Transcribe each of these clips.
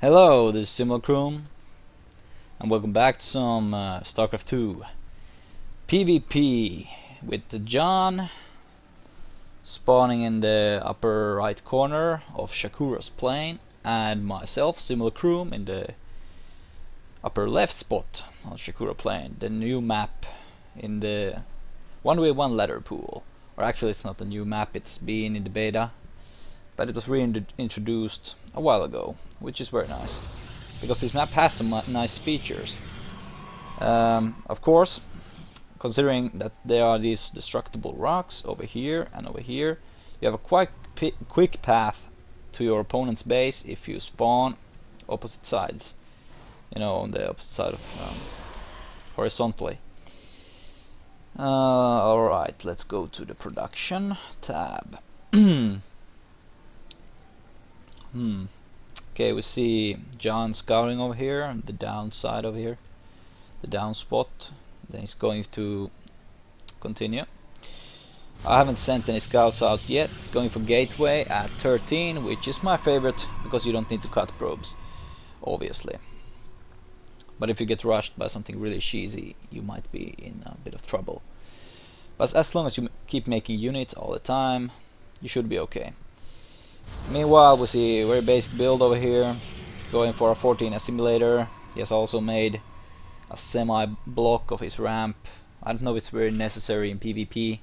Hello, this is Simulacrum, and welcome back to some Starcraft 2 PvP with John spawning in the upper right corner of Shakuras Plateau, and myself, Simulacrum, in the upper left spot on Shakuras Plateau, the new map in the 1v1 ladder pool. Or actually, it's not a new map, it's been in the beta, but it was reintroduced a while ago, which is very nice, because this map has some nice features. Of course, considering that there are these destructible rocks over here and over here, you have a quite quick path to your opponent's base if you spawn opposite sides, you know, on the opposite side of horizontally. Alright, let's go to the production tab. Okay, we see John scouting over here on the down side over here, the down spot. Then he's going to continue. I haven't sent any scouts out yet. Going for gateway at 13, which is my favorite because you don't need to cut probes, obviously. But if you get rushed by something really cheesy, you might be in a bit of trouble. But as long as you keep making units all the time, you should be okay. Meanwhile, we see a very basic build over here, going for a 14 assimilator. He has also made a semi-block of his ramp. I don't know if it's very necessary in PvP.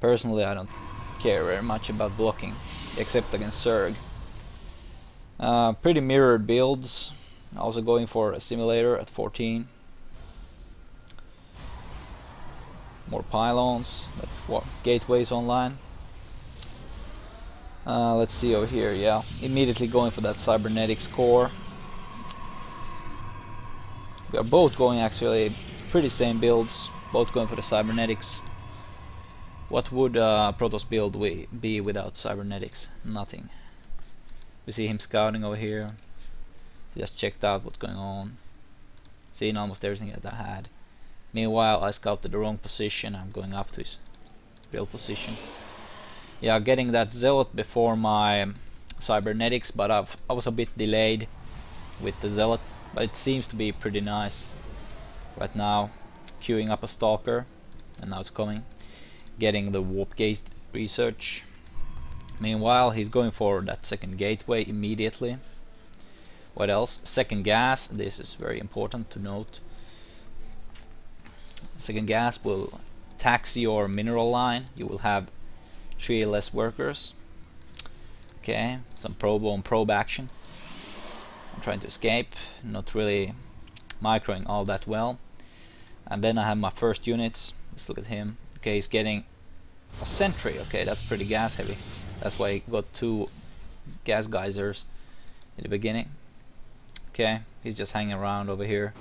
Personally, I don't care very much about blocking, except against Zerg. Pretty mirrored builds. Also going for a assimilator at 14. More pylons, but gateways online. Let's see over here, yeah, immediately going for that cybernetics core. We are both going actually pretty same builds, both going for the cybernetics. What would Protoss build be without cybernetics? Nothing. We see him scouting over here. He just checked out what's going on, seeing almost everything that I had. Meanwhile, I scouted the wrong position. I'm going up to his real position. Yeah, getting that zealot before my cybernetics, but I was a bit delayed with the zealot, but it seems to be pretty nice right now. Queuing up a stalker, and now it's coming. Getting the warp gate research. Meanwhile, he's going for that second gateway immediately. What else? Second gas. This is very important to note. Second gas will tax your mineral line. You will have 3 less workers. Okay, some probe on probe action. I'm trying to escape, not really microing all that well. And then I have my first units. Let's look at him. Okay, he's getting a sentry. Okay, that's pretty gas heavy. That's why he got 2 gas geysers in the beginning. Okay, he's just hanging around over here.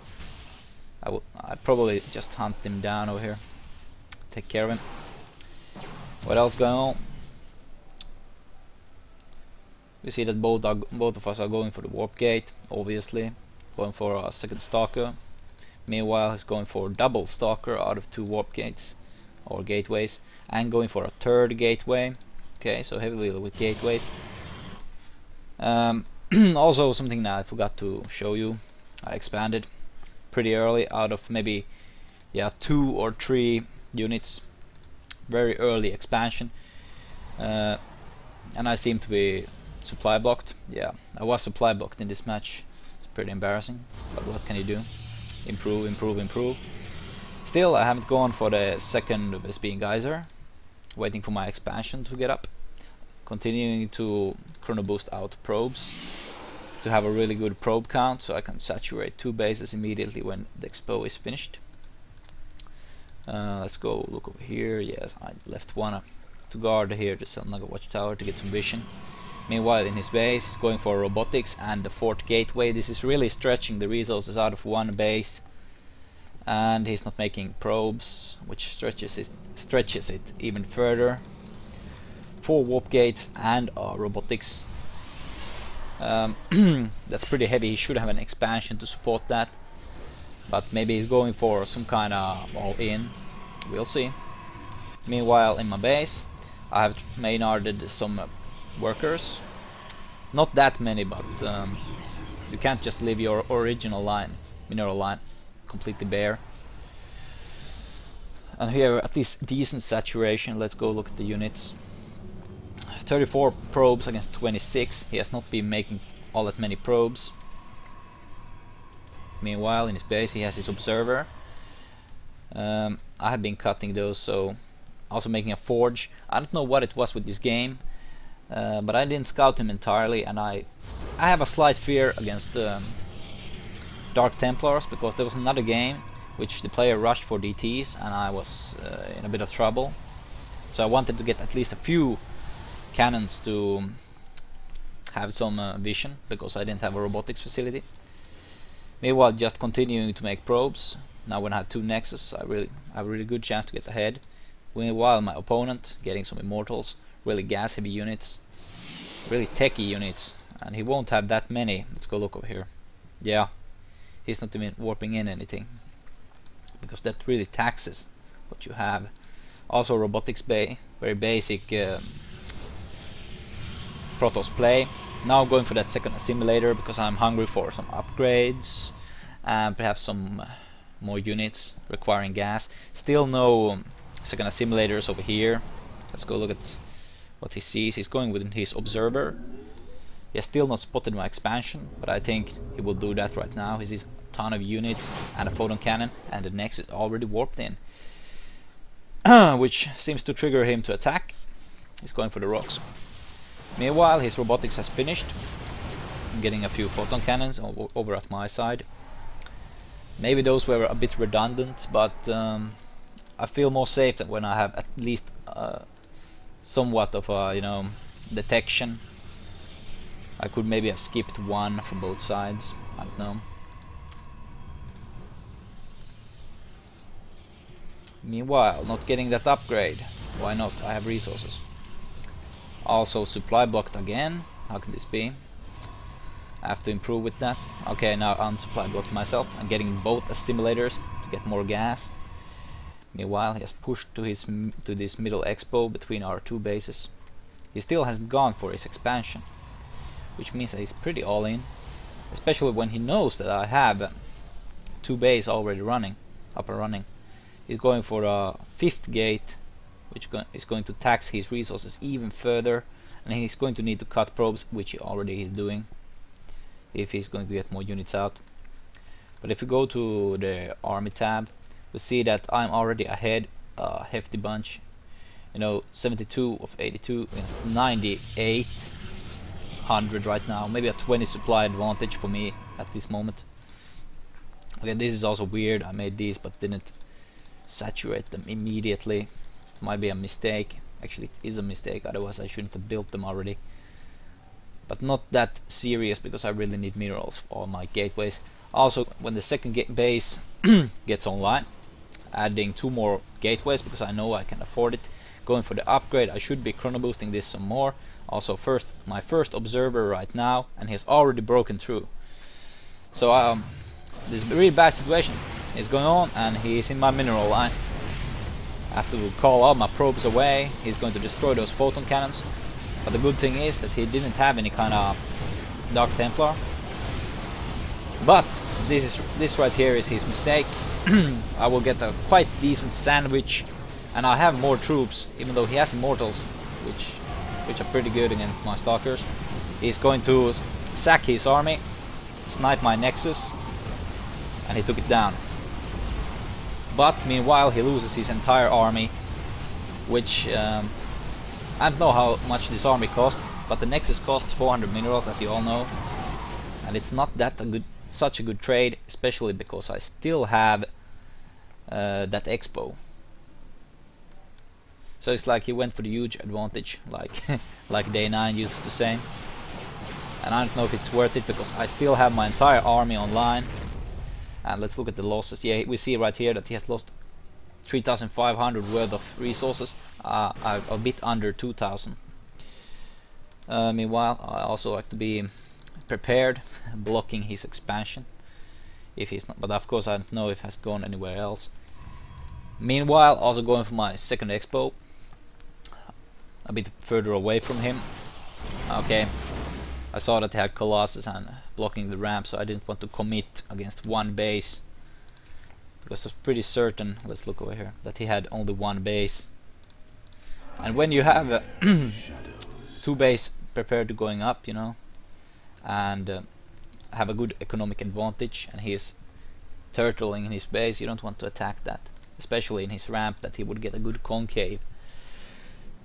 I'd probably just hunt him down over here. Take care of him. What else going on? We see that both of us are going for the warp gate, obviously. Going for a second stalker. Meanwhile, he's going for double stalker out of 2 warp gates or gateways, and going for a third gateway. Okay, so heavily with gateways. Also, something that I forgot to show you. I expanded pretty early, out of maybe 2 or 3 units. Very early expansion, and I seem to be supply blocked. Yeah, I was supply blocked in this match. It's pretty embarrassing, but what can you do? Improve, improve, improve. Still, I haven't gone for the second Vespene geyser. Waiting for my expansion to get up. Continuing to chrono boost out probes to have a really good probe count, so I can saturate 2 bases immediately when the expo is finished. Let's go look over here. Yes, I left one to guard here the Selnaga watchtower to get some vision. Meanwhile, in his base, he's going for robotics and the 4th gateway. This is really stretching the resources out of one base, and he's not making probes, which stretches it even further. 4 warp gates and robotics. That's pretty heavy. He should have an expansion to support that. But maybe he's going for some kind of all-in. We'll see. Meanwhile, in my base, I have maynarded some workers. Not that many, but You can't just leave your original line, mineral line, completely bare. And here at least decent saturation. Let's go look at the units. 34 probes against 26. He has not been making all that many probes. Meanwhile, in his base he has his observer. I have been cutting those, so also making a forge. I don't know what it was with this game, but I didn't scout him entirely, and I have a slight fear against Dark Templars, because there was another game which the player rushed for DTs and I was in a bit of trouble. So I wanted to get at least a few cannons to have some vision, because I didn't have a robotics facility. Meanwhile, just continuing to make probes. Now when I have 2 Nexus, I really have a really good chance to get ahead. Meanwhile, my opponent getting some Immortals, really gas heavy units, really techy units, and he won't have that many. Let's go look over here. Yeah, he's not even warping in anything, because that really taxes what you have. Also robotics bay, very basic Protoss play. Now going for that second assimilator, because I'm hungry for some upgrades and perhaps some more units requiring gas. Still no second assimilators over here. Let's go look at what he sees. He's going with his observer. He has still not spotted my expansion, but I think he will do that right now. He sees a ton of units and a photon cannon, and the next is already warped in, which seems to trigger him to attack. He's going for the rocks. Meanwhile, his robotics has finished. I'm getting a few photon cannons over at my side. Maybe those were a bit redundant, but I feel more safe than when I have at least somewhat of a, you know, detection. I could maybe have skipped one from both sides. I don't know. Meanwhile, not getting that upgrade. Why not? I have resources. Also supply blocked again. How can this be? I have to improve with that. Okay, now I'm supply blocked myself. I'm getting both assimilators to get more gas. Meanwhile, he has pushed to this middle expo between our 2 bases. He still hasn't gone for his expansion, which means that he's pretty all in, especially when he knows that I have 2 bases already running, up and running. He's going for a 5th gate, which is going to tax his resources even further, and he's going to need to cut probes, which he already is doing, if he's going to get more units out. But if we go to the army tab, we see that I'm already ahead a hefty bunch. You know, 72 of 82 against 9800 right now. Maybe a 20 supply advantage for me at this moment. Okay, this is also weird. I made these but didn't saturate them immediately. Might be a mistake. Actually, it is a mistake, otherwise I shouldn't have built them already. But not that serious, because I really need minerals for all my gateways. Also, when the second base gets online, adding 2 more gateways, because I know I can afford it. Going for the upgrade, I should be chrono boosting this some more. Also, my first observer right now, and he has already broken through. So this really bad situation is going on, and he is in my mineral line. I have to call all my probes away. He's going to destroy those photon cannons. But the good thing is that he didn't have any kind of Dark Templar. But this right here is his mistake. I will get a quite decent sandwich, and I have more troops, even though he has Immortals, which are pretty good against my Stalkers. He's going to sack his army, snipe my Nexus, and he took it down. But meanwhile he loses his entire army, which I don't know how much this army cost, but the Nexus costs 400 minerals, as you all know, and it's not that such a good trade, especially because I still have that expo. So it's like he went for the huge advantage, like like Day 9 used to say. And I don't know if it's worth it, because I still have my entire army online. And let's look at the losses. Yeah, we see right here that he has lost 3,500 worth of resources. A bit under 2,000. Meanwhile, I also like to be prepared, blocking his expansion. If he's not, but of course I don't know if he has gone anywhere else. Meanwhile, also going for my second expo, a bit further away from him. Okay, I saw that he had Colossus and blocking the ramp, so I didn't want to commit against one base, because I was pretty certain, let's look over here, that he had only one base. And when you have two base prepared to going up, you know, and have a good economic advantage, and he's turtling in his base, you don't want to attack that, especially in his ramp that he would get a good concave.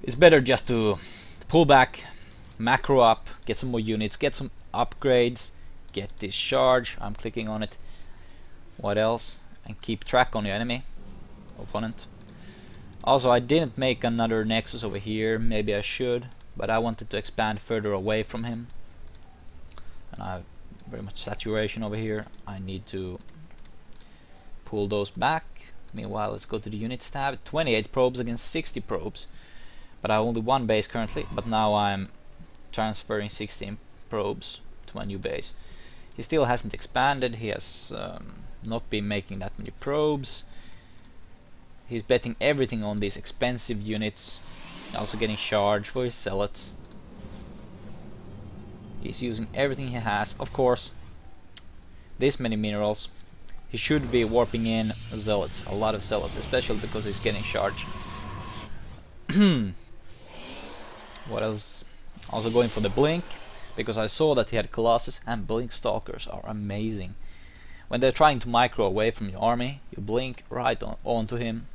It's better just to pull back, macro up, get some more units, get some upgrades, get this charge, I'm clicking on it, what else, and keep track on your enemy opponent. Also, I didn't make another nexus over here, maybe I should, but I wanted to expand further away from him, and I have very much saturation over here. I need to pull those back. Meanwhile, let's go to the units tab. 28 probes against 60 probes, but I have only one base currently, but now I'm transferring 16 probes to my new base. He still hasn't expanded, he has not been making that many probes. He's betting everything on these expensive units, also getting charged for his zealots. He's using everything he has, of course. This many minerals. He should be warping in zealots, a lot of zealots, especially because he's getting charged. What else? Also going for the blink, because I saw that he had colossus, and blink stalkers are amazing. When they're trying to micro away from your army, you blink right onto him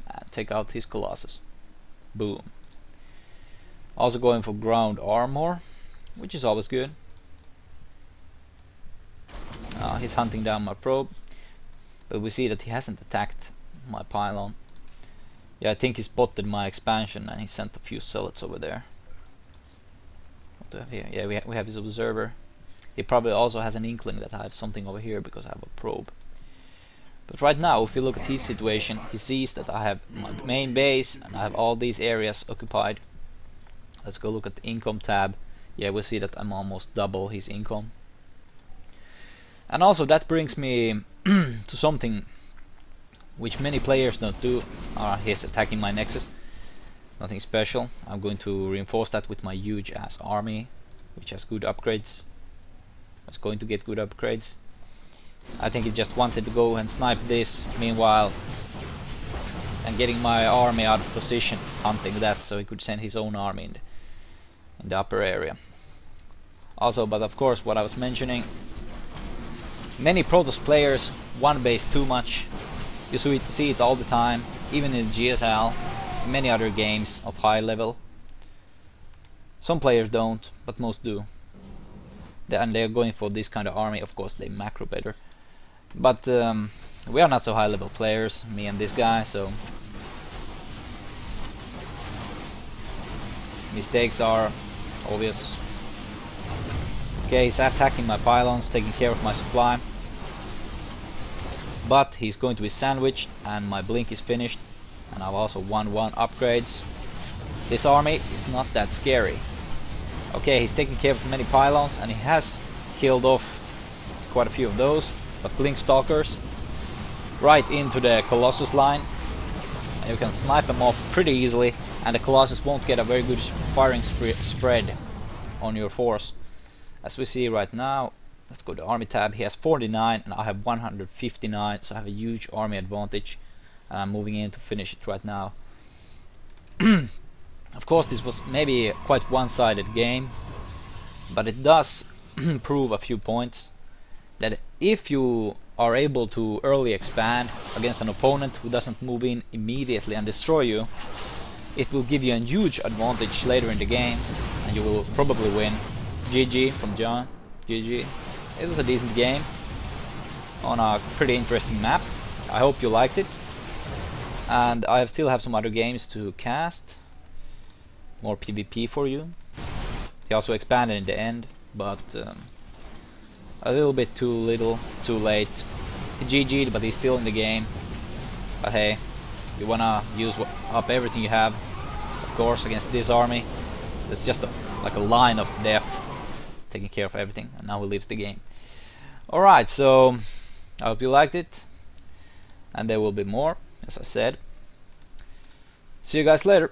and take out his colossus. Boom. Also going for ground armor, which is always good. He's hunting down my probe, but we see that he hasn't attacked my pylon. Yeah, I think he spotted my expansion and he sent a few zealots over there. What do we have here? Yeah, we have his observer. He probably also has an inkling that I have something over here because I have a probe. But right now, if you look at his situation, he sees that I have my main base and I have all these areas occupied. Let's go look at the income tab. Yeah, we see that I'm almost double his income. And also that brings me to something which many players don't do. He's attacking my nexus. Nothing special. I'm going to reinforce that with my huge ass army, which has good upgrades. It's going to get good upgrades. I think he just wanted to go and snipe this meanwhile, and getting my army out of position, hunting that, so he could send his own army in the upper area. Also, but of course, what I was mentioning, many Protoss players one base too much. You see it all the time, even in GSL, many other games of high level. Some players don't, but most do. And they're going for this kind of army. Of course, they macro better. But we are not so high level players, me and this guy, so mistakes are obvious. Okay, he's attacking my pylons, taking care of my supply. But he's going to be sandwiched, and my blink is finished. And I've also won 1 upgrades. This army is not that scary. Okay, he's taking care of many pylons, and he has killed off quite a few of those. But blink stalkers right into the colossus line, and you can snipe them off pretty easily, and the colossus won't get a very good firing spread on your force. As we see right now, let's go to army tab. He has 49 and I have 159, so I have a huge army advantage, and I'm moving in to finish it right now. Of course, this was maybe a quite one-sided game, but it does prove a few points, that if you are able to early expand against an opponent who doesn't move in immediately and destroy you, it will give you a huge advantage later in the game, and you will probably win. GG from John. GG. It was a decent game on a pretty interesting map. I hope you liked it, and I still have some other games to cast, more PvP for you. He also expanded in the end, but a little bit too late. He GG'd, but he's still in the game. But hey, you wanna use up everything you have, of course, against this army. It's just like a line of death, taking care of everything, and now he leaves the game. Alright, so I hope you liked it, and there will be more, as I said. See you guys later.